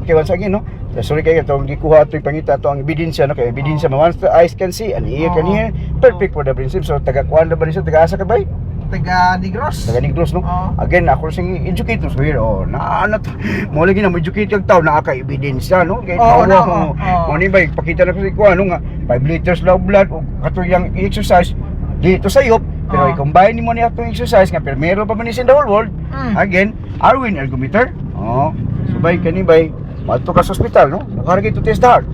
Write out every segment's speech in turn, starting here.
okay once again no. Sorry kayo itong gikuha ito ipangita ito ang ebidensya no, kaya ebidensya once the eyes can see and ear can hear, perfect for the prinsip. So taga-kuan na ba niya, taga-asa ka ba? Taga Negros. Taga Negros no. Again ako sing educator so here na mo lagi na mo educate yung tao na ka ebidensya no. Kaya mo ni ba ipakita na ko si kuan no nga 5 liters of blood o katuyang exercise dito sa iyop. Pero i-combine ni mo niya itong exercise nga primero pa man in the whole world. Again, Arwin ergometer. Subay kanibay mato ka sa hospital no. Nakaragay to test the heart.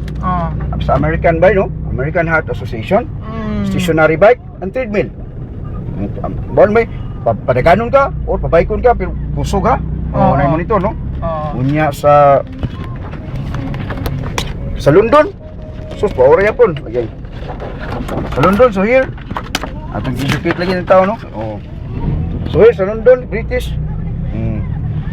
Sa American by no, American Heart Association. Stationary bike and treadmill. Bon may padaganon ka o pabaykon ka pero busog ha. Na monitor no. Unya sa London. Sus paora yapon. Okay. Sa London so here atong educate lagi ng tao no. So here sa London British.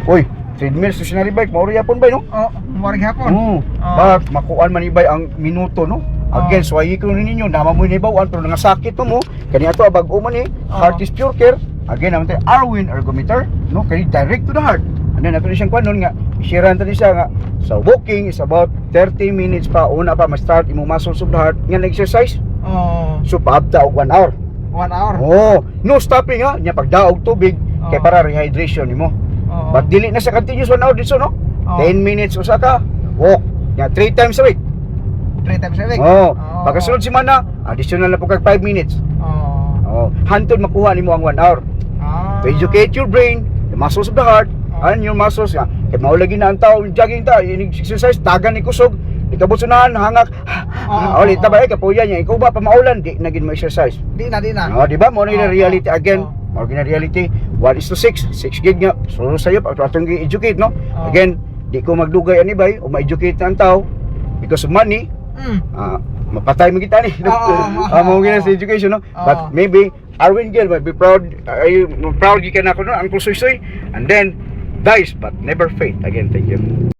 Uy, treadmill stationary bike maori yapon ba no? Maori hapon. Ba makuan man ibay ang minuto no. Again, so ayi ko ninyo nama mo ni bawaan pero nangasakit mo kani ato bag-o man ni heart is pure care. Again naman tayo Arwin ergometer no, kani direct to the heart. And then ato ni siyang kuanon nga i-sharean ta ni siya nga sa walking is about 30 minutes pa una pa ma-start imo muscles of the heart nga exercise. So paabta og 1 hour. 1 hour. No stopping ha, nya pagdaog tubig kay para rehydration nimo. But dili na sa continuous 1 hour dito no. 10 minutes usa ka walk nya 3 times a week. 3 times a week. Pagkasunod semana, additional na po kag 5 minutes. Hantod makuha nimo ang 1 hour. To educate your brain, the muscles of the heart, and your muscles. Kaya maulagi na ang tao, jogging ta, exercise, tagan ni kusog, ikabot sunahan, hangak. Ulit na ba, kapuya niya, ikaw ba pamaulan, di naging ma-exercise. Di na. Di ba, mo na reality again. Mo na reality, 1:6, 6 gig nga. So sa'yo, atong i-educate, no? Again, di ko magdugay anibay, o ma-educate na ang tao, because of money, mapatay mo kita ni. Mo gina sa education no. But maybe Arwin Gil might be proud. Proud you can ako no, Uncle Soy Soy. And then dies but never faint. Again, thank you.